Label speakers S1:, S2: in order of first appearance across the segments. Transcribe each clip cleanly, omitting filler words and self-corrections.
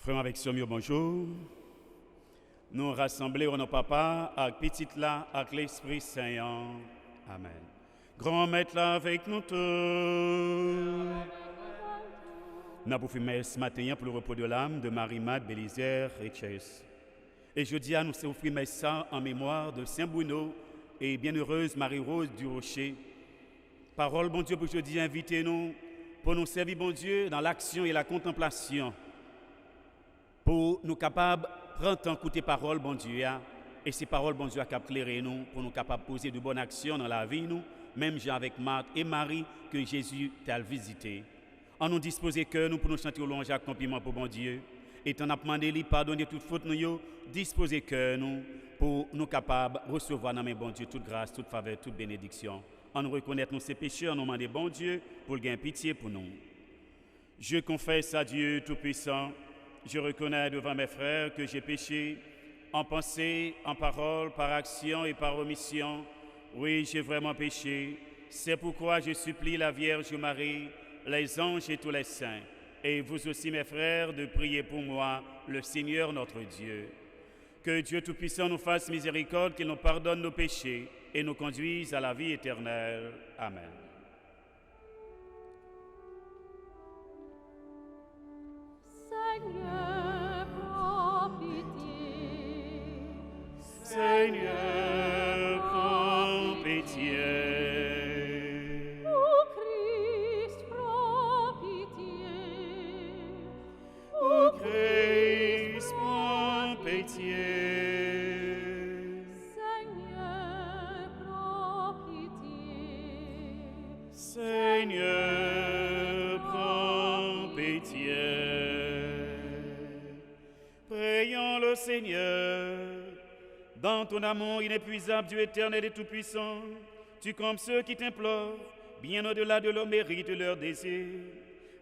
S1: Frère avec Somio, bonjour. Nous rassemblés au nom papa, avec petit là, avec l'Esprit Saint. Amen. Grand maître là avec nous tous. Nous avons fait ce matin pour le repos de l'âme de Marie-Made, Bélisaire et Chess. Et je dis à nous offrir ça en mémoire de Saint Bruno et bienheureuse Marie-Rose du Rocher. Parole, bon Dieu, pour jeudi, invitez-nous pour nous servir, bon Dieu, dans l'action et la contemplation. Pour nous capables de prendre temps d'écouter parole, bon Dieu, et ces paroles, bon Dieu, à éclairer nous, pour nous capables de poser de bonnes actions dans la vie, nous, même avec Marthe et Marie, que Jésus t'a visité. En nous disposer que nous, pour nous chanter au louange et accomplissement pour bon Dieu, et en demandé lui pardonner toute faute, nous, disposer que nous, pour nous capables de recevoir dans mes bon Dieu toute grâce, toute faveur, toute bénédiction. En nous reconnaître nos ses péchés, en nous demander bon Dieu pour gagner pitié pour nous. Je confesse à Dieu Tout-Puissant. Je reconnais devant mes frères que j'ai péché en pensée, en parole, par action et par omission. Oui, j'ai vraiment péché. C'est pourquoi je supplie la Vierge Marie, les anges et tous les saints, et vous aussi mes frères, de prier pour moi, le Seigneur notre Dieu. Que Dieu Tout-Puissant nous fasse miséricorde, qu'il nous pardonne nos péchés et nous conduise à la vie éternelle. Amen.
S2: Seigneur, prends pitié.
S1: Seigneur, prends pitié.
S2: Ô Christ, prends pitié.
S1: Ô Christ, prends pitié.
S2: Seigneur, prends pitié.
S1: Seigneur, prends pitié. Prions le Seigneur. Dans ton amour inépuisable, Dieu éternel et tout-puissant, tu combles ceux qui t'implorent, bien au-delà de leurs mérites et leurs désirs.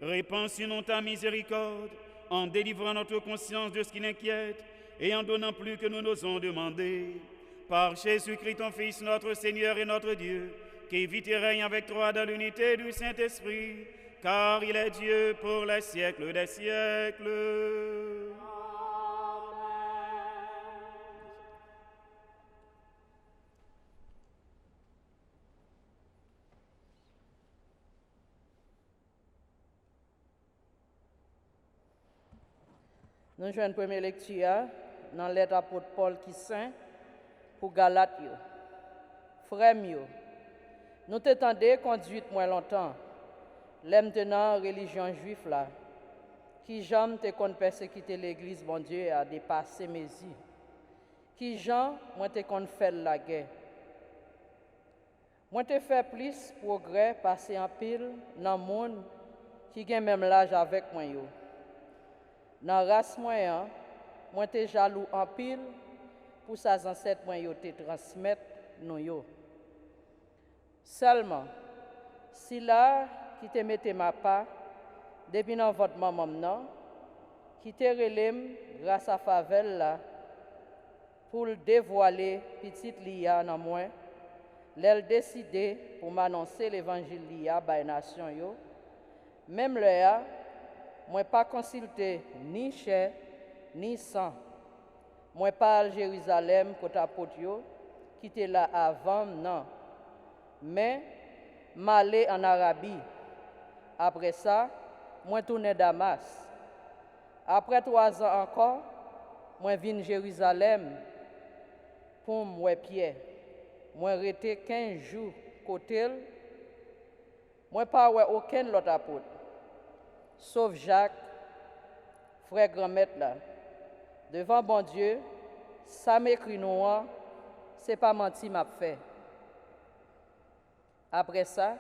S1: Répands sur nous ta miséricorde, en délivrant notre conscience de ce qui l'inquiète, et en donnant plus que nous n'osons demander. Par Jésus-Christ, ton Fils, notre Seigneur et notre Dieu, qui vit et règne avec toi dans l'unité du Saint-Esprit, car il est Dieu pour les siècles des siècles.
S3: Nous jouons une première lecture dans l'lettre apôtre Paul qui saint pour Galate. Frères mieux, nous t'étendons conduite moins longtemps, l'aime tenant religion juive là, qui jamais te compte persécuter l'église, bon Dieu, a dépassé mes yeux, qui jamais moi te compte faire la guerre. Moi te fait plus progrès passer en pile dans le monde qui gagne même l'âge avec moi yo. Dans la race moyen, moi te jaloux en pile pour sa ancêtres moi yo te transmettre nous yo. Seulement, si là qui te mette ma part depuis dans votre maman non, qui te relève grâce à Favel là pour le dévoiler petite lia dans moi, l'elle décidé pour m'annoncer l'évangile lia by nation yo, même là moi pas consulté ni chair ni sang. Moi pas à Jérusalem côté apôtre yo qui était là avant non. Mais m'aller en Arabie. Après ça, moi tourné Damas. Après 3 ans encore, moi vinn Jérusalem pour moi Pierre. Moi resté 15 jours côté. Moi pas ouais aucun l'autre apôtre. Sauf Jacques, frère grand-maître là. Devant bon Dieu, ça m'écrit noir, c'est pas menti m'a fait. Après ça,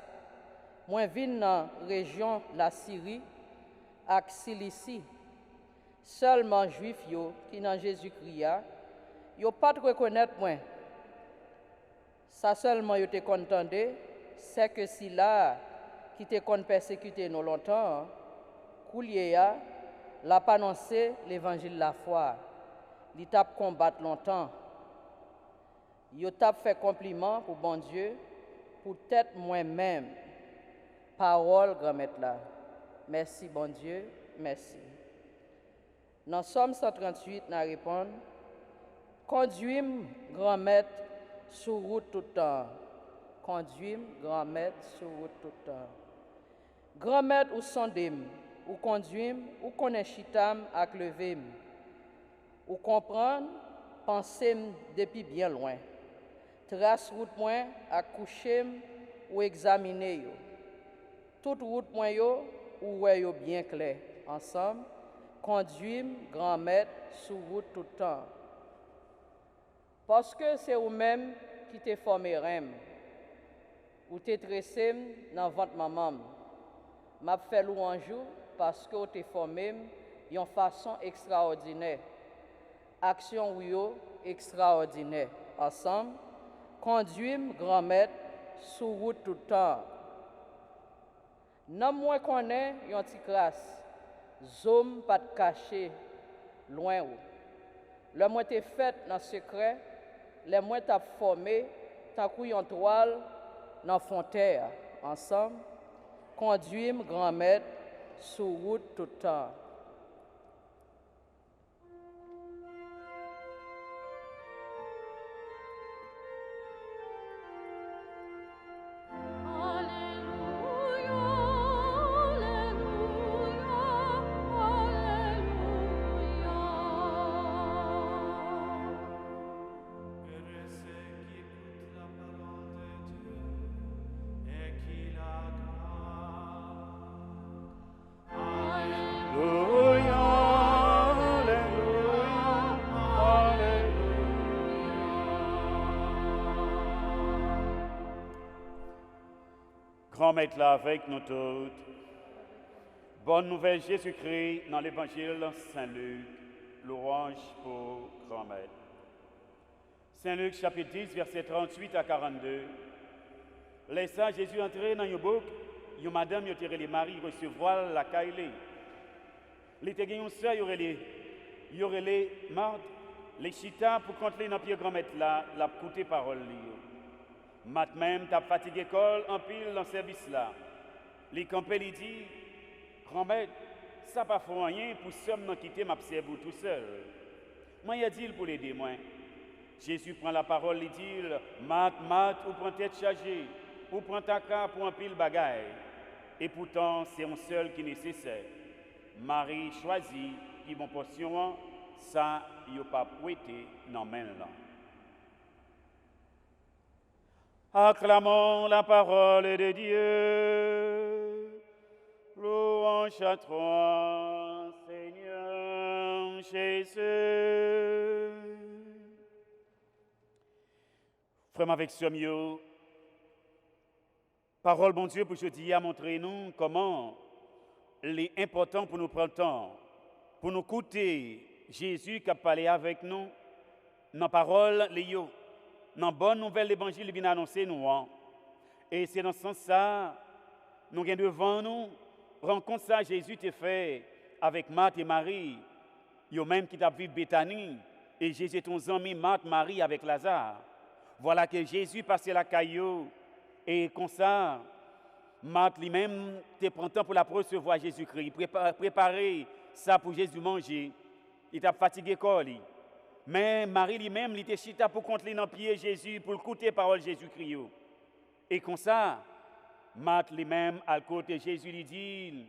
S3: moi vinn dans la région la Syrie ak Cilicie. Seulement juif yo qui dans Jésus-Christ, yo pas te reconnaître moi. Ça seulement yo te contendé, c'est que si là qui te kon persécuter nous longtemps, Koulier l'a pas annoncé l'évangile la foi. Li t'a combattre longtemps. Yo t'a fait compliment pour bon Dieu, pour tête moi-même. Parole grand maître là. Merci bon Dieu, merci. Dans Somme 138, nous répondons, conduis-moi, grand maître, sur route tout le temps. Conduis-moi, grand maître, sur route tout le temps. Grand maître ou sondem, ou conduis-moi, ou connais chitam ak levem, ou comprendre, penser depuis bien loin. Trace route moi ak coucher ou examiner yo. Toute route moi yo ou ouais yo bien clair. Ensemble, conduis-moi, grand maître, sur route tout le temps. Parce que c'est vous-même qui t'es formé rem, ou t'es tressé dans votre maman. M'a fait louange parce que vous t'es formé d'une façon extraordinaire. Action ou yo extraordinaire. Ensemble, conduis-moi, grand maître, sur route tout le temps. Non moins qu'on est une petite classe, zone pas de caché, loin ou. Le moins t'es fait dans le secret, le moins t'as formé, t'as couillé en toile, dans frontière. Ensemble, conduis-moi, grand maître, sur route tout le temps.
S1: Grand maître là avec nous toutes. Bonne nouvelle Jésus-Christ dans l'évangile Saint-Luc. Louange pour grand maître. Saint-Luc chapitre 10 verset 38 à 42. Laissant Jésus entrer dans une boucle, une madame qui les maris recevoir la caille. Il était une sœur, il y aurait les Marthe, les chita pour contrer dans pied grand maître là, la coûter parole li. Mat même t'a fatigué école en pile dans service là. Les campé li dit grand maître, ça pas fait rien pour somme non quitter m'a servou tout seul. Moi y a dit pour l'aider moi. Jésus prend la parole, il dit mat ou prend tête chargée, ou prend ta cas pour un pile bagaille. Et pourtant c'est un seul qui est nécessaire. Marie choisit qui bon portion ça y a pas prêté dans main là. Acclamons la parole de Dieu. Louange à toi, Seigneur Jésus. Frère avec Sommio, parole bon Dieu pour jeudi a montré nous comment il est important pour nous prendre le temps, pour nous écouter Jésus qui a parlé avec nous dans la parole Léo. Dans la bonne nouvelle, l'évangile vient annoncer nous. Et c'est dans ce sens-là, nous avons devant nous, rencontre ça, Jésus t'a fait avec Marthe et Marie. Yo même qui t'a vu Béthanie. Et Jésus est ton ami Marthe, Marie avec Lazare. Voilà que Jésus passait la caillou. Et comme ça, Marthe lui-même te prend temps pour la recevoir Jésus-Christ. Préparer ça pour Jésus manger. Il t'a fatigué quoi, lui. Mais Marie lui-même, il était chita pour contrer dans pied Jésus, pour écouter parole Jésus-Christ. Et comme ça, Marthe lui-même, à côté Jésus lui dit,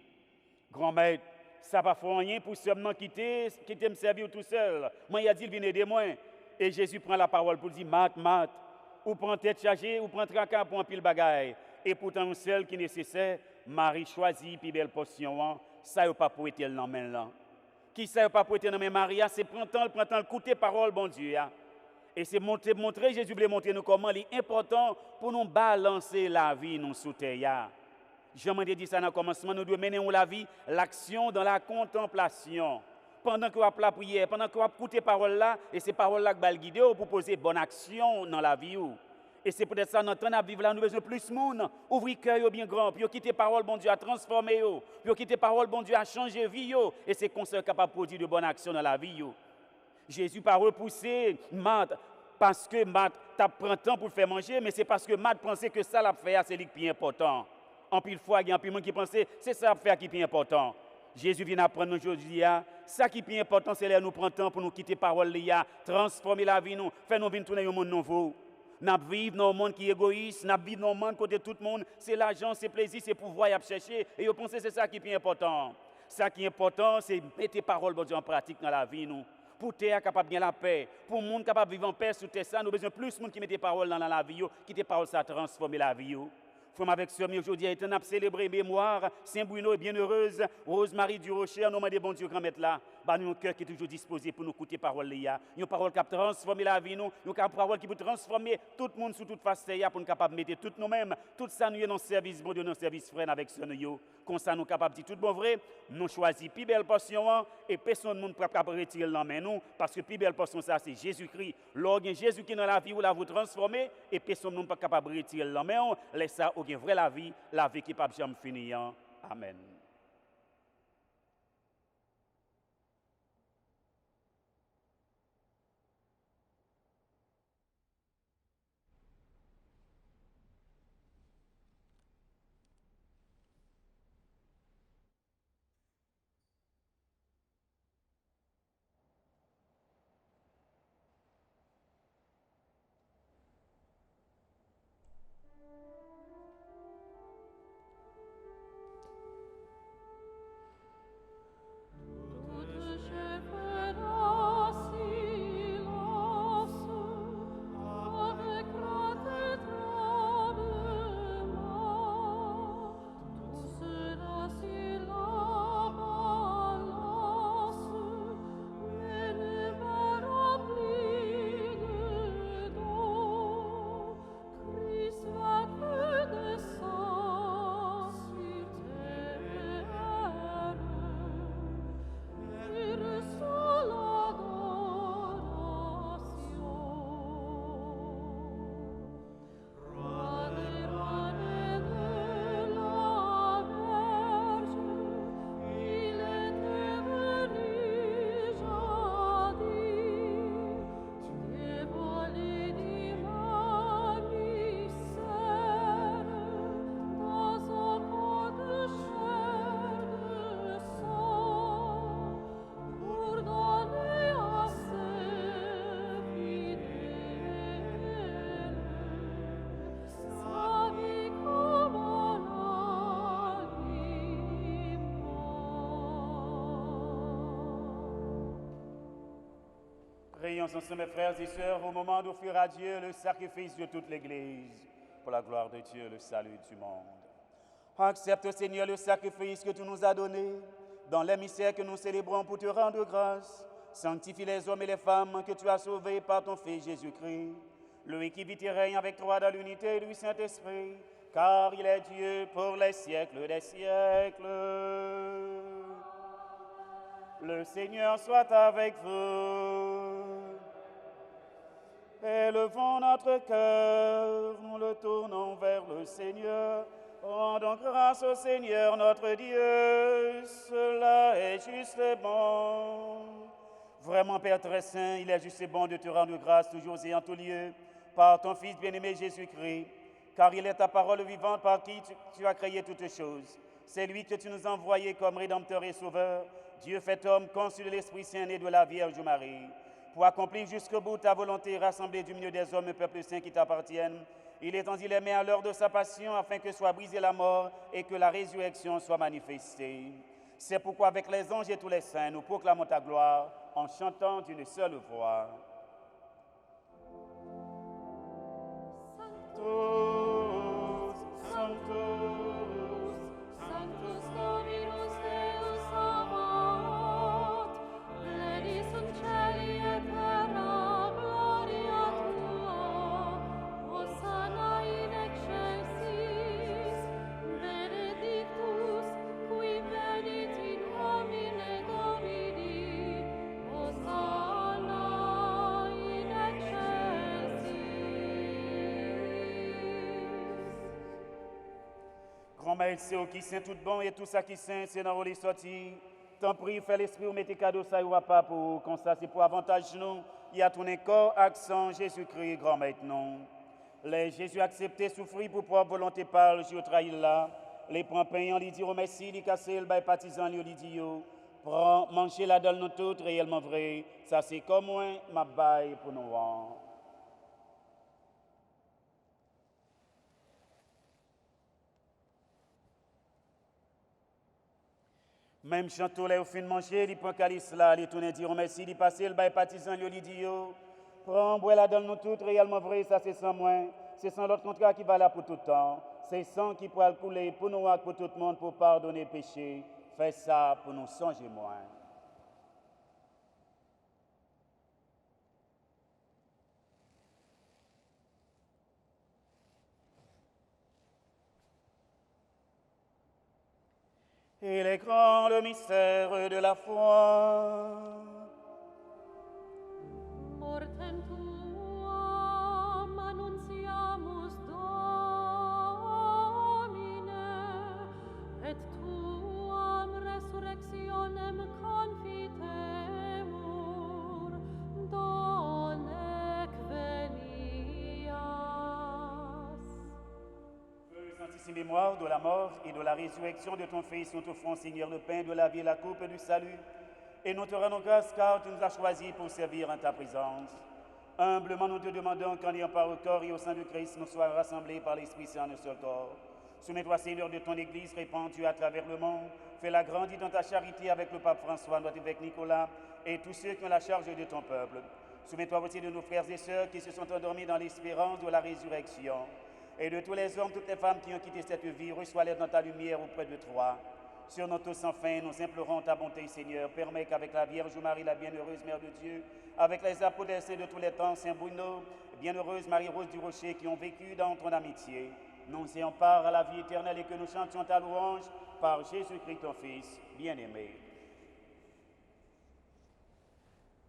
S1: grand maître, ça va faire rien pour seulement quitter me servir tout seul. Moi, il a dit, viens aider moi. Et Jésus prend la parole pour dire, Marthe, ou prend tête chargée, ou prend tracas pour un pile bagaille. Et pourtant, un seul qui est nécessaire, Marie choisit, puis belle portion, ça n'a pas pour être dans main là. Qui ne pas pour être dans Maria, c'est prendre le temps, écouter parole, bon Dieu. Et c'est montrer, Jésus voulait montrer nous comment il est important pour nous balancer la vie nous sous terre. Jean m'a dit ça dans le commencement, nous devons mener la vie, l'action dans la contemplation. Pendant que vous avez la prière, pendant que vous avez écouté parole là, et ces paroles là qui va guider pour poser bonne action dans la vie. Et c'est peut-être ça, notre temps à vivre là, nous besoin plus de monde. Ouvrez cœur bien grand, puis quitter parole, bon Dieu, à transformer, puis quitter parole, bon Dieu, à changer vie. Et c'est comme ça capable de produire de bonnes actions dans la vie. Jésus pas repoussé Marthe, parce que Marthe t'a pris temps pour faire manger, mais c'est parce que Marthe pensait que ça l'a fait, c'est le plus important. En pile fois, il y a un peu de monde qui pensait, c'est ça l'a fait qui est plus important. Jésus vient apprendre aujourd'hui, ça qui est plus important, c'est là nous prendre temps pour nous quitter parole, transformer la vie, nous, faire nous venir tourner au monde nouveau. Nous vivons dans un monde qui est égoïste, nous vivons dans un monde côté tout le monde, c'est l'argent, c'est plaisir, c'est pouvoir y chercher. Et je pense que c'est ça qui est plus important. Ça qui est important, c'est mettre les paroles de Dieu en pratique dans la vie, nous. Pour terre capable de la paix, pour le monde capable de vivre en paix sur terre, nous avons besoin de plus de monde qui met des paroles dans la vie, qui des paroles ça transformer la vie. Frère avec sœur, aujourd'hui, on a célébré mémoire, Saint-Bruno est bienheureuse, Rose-Marie du Rocher, nous demandons bon Dieu grand-maître là, nous un cœur qui est toujours disposé pour nous écouter parole une parole qui a transformé la vie, une parole qui peut transformer tout le monde sous toute face pour nous capable de mettre tout nous-mêmes, tout ça nous dans le service, bon Dieu, dans le service frère avec sœur nous. Comme ça nous capable de dire tout bon vrai, nous choisissons plus belle portion et personne ne peut pas retirer la main nous parce que plus belle portion ça c'est Jésus-Christ. Lorsque Jésus qui est dans la vie ou la vous transformer et personne ne peut pas retirer la main, laisse ça au vrai la vie qui pas jamais finir. Amen. Prions ensemble, mes frères et sœurs, au moment d'offrir à Dieu le sacrifice de toute l'Église, pour la gloire de Dieu, le salut du monde. Accepte, Seigneur, le sacrifice que tu nous as donné, dans les mystères que nous célébrons pour te rendre grâce. Sanctifie les hommes et les femmes que tu as sauvés par ton Fils Jésus-Christ, lui qui vit et règne avec toi dans l'unité du Saint-Esprit, car il est Dieu pour les siècles des siècles. Le Seigneur soit avec vous. Élevons notre cœur, nous le tournons vers le Seigneur. Rendons grâce au Seigneur notre Dieu, cela est juste et bon. Vraiment, Père très saint, il est juste et bon de te rendre grâce toujours et en tout lieu, par ton Fils bien-aimé Jésus-Christ, car il est ta parole vivante par qui tu as créé toutes choses. C'est lui que tu nous as envoyé comme Rédempteur et Sauveur, Dieu fait homme, conçu de l'Esprit Saint né de la Vierge Marie, pour accomplir jusqu'au bout ta volonté, rassemblée du milieu des hommes, un peuple saint qui t'appartiennent. Il étendit les mains à l'heure de sa passion, afin que soit brisée la mort et que la résurrection soit manifestée. C'est pourquoi, avec les anges et tous les saints, nous proclamons ta gloire en chantant d'une seule voix. Sanctus, Sanctus,
S2: Sanctus Dominus Deus Sabaoth, pleni sunt cieli et terra gloria tua, Hosanna in excelsis, benedictus qui venit in nomine Domini, Hosanna in excelsis.
S1: Grand Maître, c'est au qui saint tout bon et tout ça qui saint, c'est dans les sorties. T'en prie, fais l'esprit ou mettez cadeau ça ou pas pour comme ça, c'est pour avantage nous. Il y a ton corps, accent, Jésus-Christ, grand Maître, non. Les Jésus accepté, souffrit pour propre volonté par le jour trahir là. les prend payant, lui dit remercie, lui casser le bail partisan, lui dit yo. Prends, manger la donne nous toutes, réellement vrai. Ça c'est comme moi, ma bail pour nous. Même chantou là au fin de manger, il prend calice là, il tourne dit remercie, il passe le bail partisan, lui dit yo. Prends, bois la donne nous toutes, réellement vrai, ça c'est sans moi. C'est sans l'autre contrat qui va là pour tout le temps. C'est sang qui pourra couler pour nous, pour tout le monde, pour pardonner péché. Fais ça pour nous songer moins. Il est grand le mystère de la foi.
S2: Mortem tuam annunciamus, Domine, et tuam resurrectionem confitemur, donec venias.
S1: Feu sanctissime mémoire de la mort et de la résurrection de ton Fils, nous t'offrons, Seigneur, le pain de la vie et la coupe du salut. Et nous te rendons grâce car tu nous as choisis pour servir en ta présence. Humblement, nous te demandons qu'en ayant part au corps et au sein de Christ, nous soyons rassemblés par l'Esprit Saint en un seul corps. Soumets-toi, Seigneur, de ton Église répandue à travers le monde. Fais-la grandir dans ta charité avec le pape François, notre évêque Nicolas et tous ceux qui ont la charge de ton peuple. Soumets-toi aussi de nos frères et sœurs qui se sont endormis dans l'espérance de la résurrection. Et de tous les hommes, toutes les femmes qui ont quitté cette vie, reçois-les dans ta lumière auprès de toi. Sur nos tous sans fin, nous implorons ta bonté, Seigneur. Permets qu'avec la Vierge Marie, la bienheureuse Mère de Dieu, avec les apôtres saints de tous les temps, Saint Bruno, bienheureuse Marie-Rose du Rocher, qui ont vécu dans ton amitié, nous ayons part à la vie éternelle et que nous chantions ta louange par Jésus-Christ, ton Fils, bien-aimé.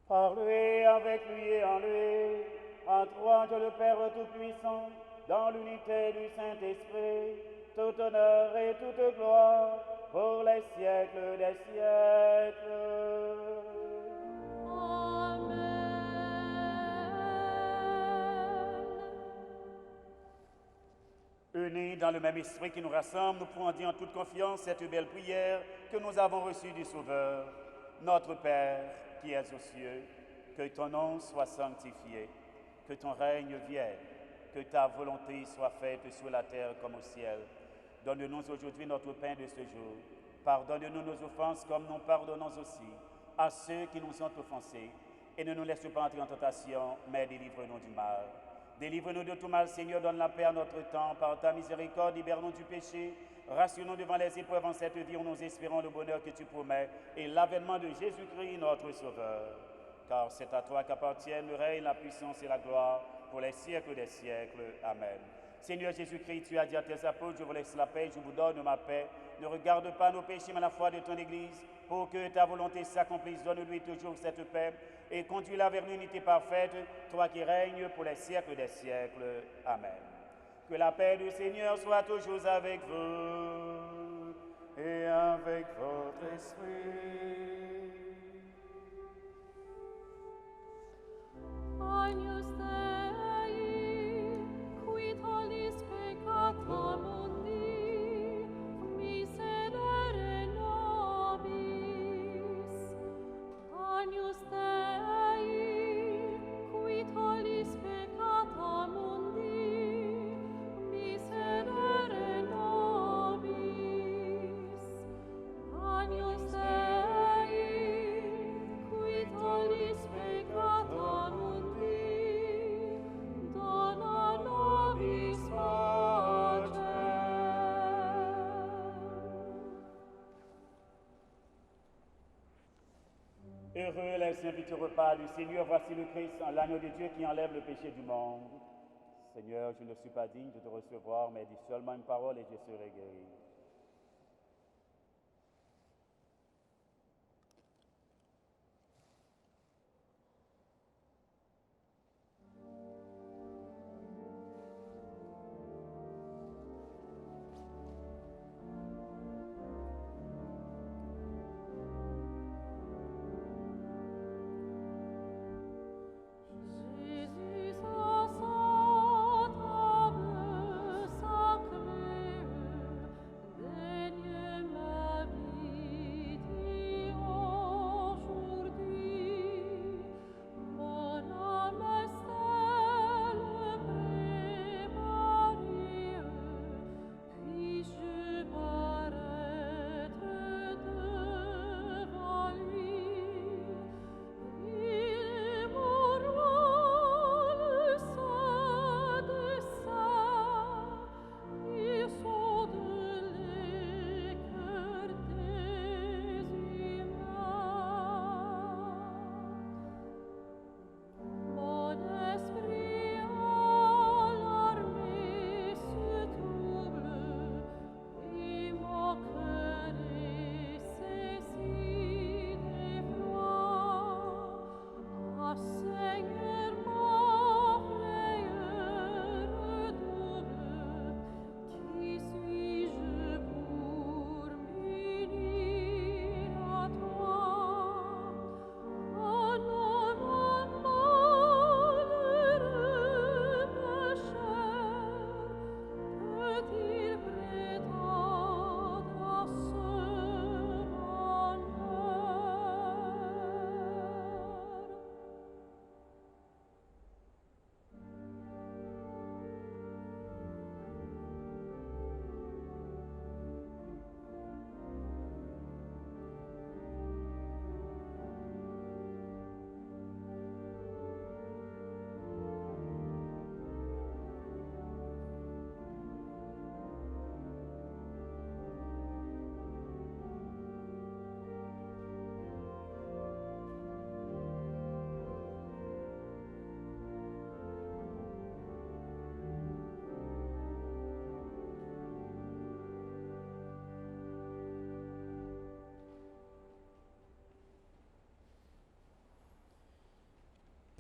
S1: Par lui, avec lui et en lui, à toi, Dieu le Père Tout-Puissant, dans l'unité du Saint-Esprit, tout honneur et toute gloire, pour les siècles des siècles.
S2: Amen.
S1: Unis dans le même esprit qui nous rassemble, nous pouvons dire en toute confiance cette belle prière que nous avons reçue du Sauveur. Notre Père, qui es aux cieux, que ton nom soit sanctifié, que ton règne vienne, que ta volonté soit faite sur la terre comme au ciel. Donne-nous aujourd'hui notre pain de ce jour. Pardonne-nous nos offenses comme nous pardonnons aussi à ceux qui nous ont offensés. Et ne nous laisse pas entrer en tentation, mais délivre-nous du mal. Délivre-nous de tout mal, Seigneur, donne la paix à notre temps. Par ta miséricorde, libère-nous du péché. Rassure-nous devant les épreuves en cette vie où nous espérons le bonheur que tu promets et l'avènement de Jésus-Christ, notre Sauveur. Car c'est à toi qu'appartiennent le règne, la puissance et la gloire pour les siècles des siècles. Amen. Seigneur Jésus-Christ, tu as dit à tes apôtres, je vous laisse la paix, je vous donne ma paix. Ne regarde pas nos péchés, mais la foi de ton Église, pour que ta volonté s'accomplisse. Donne-lui toujours cette paix et conduis-la vers l'unité parfaite, toi qui règnes pour les siècles des siècles. Amen. Que la paix du Seigneur soit toujours avec vous et avec votre esprit.
S2: Agnus Dei, qui tollis peccata mundi, miserere nobis. Agnus Dei, qui tollis peccata mundi, miserere nobis. Agnus Dei, qui tollis peccata mundi, dona nobis pacem.
S1: Heureux les invités au repas du Seigneur, voici le Christ, l'agneau de Dieu qui enlève le péché du monde. Seigneur, je ne suis pas digne de te recevoir, mais dis seulement une parole et je serai guéri.
S2: Jésus à sa table sacrée,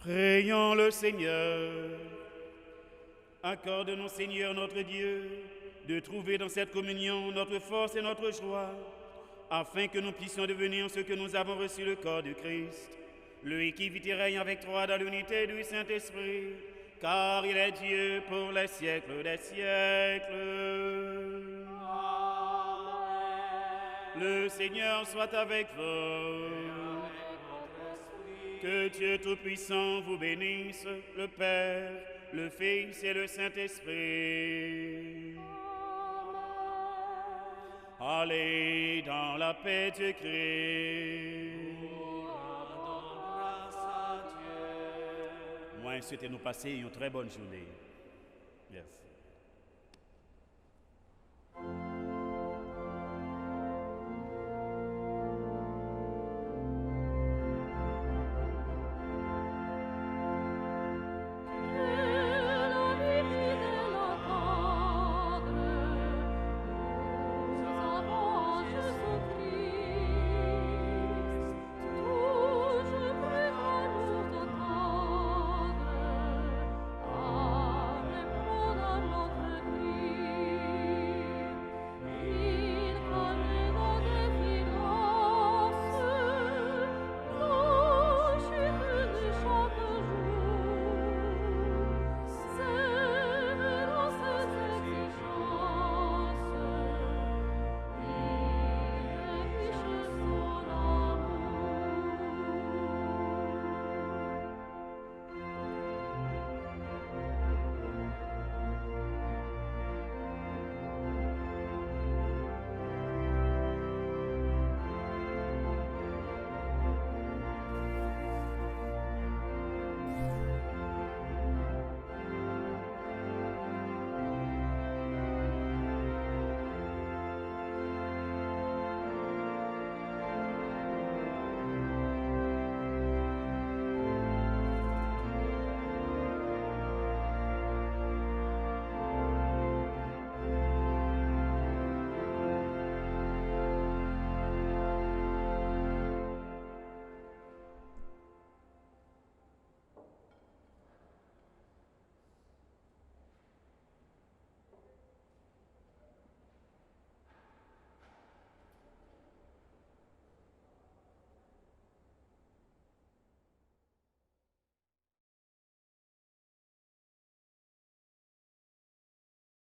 S1: Prions le Seigneur. Accorde-nous, Seigneur notre Dieu, de trouver dans cette communion notre force et notre joie, afin que nous puissions devenir ce que nous avons reçu, le corps du Christ, lui qui vit et règne avec toi dans l'unité du Saint-Esprit, car il est Dieu pour les siècles des siècles. Le Seigneur soit avec vous. Que Dieu Tout-Puissant vous bénisse, le Père, le Fils et le Saint-Esprit. Allez dans la paix de Christ. Moi, souhaitez nous passer une très bonne journée.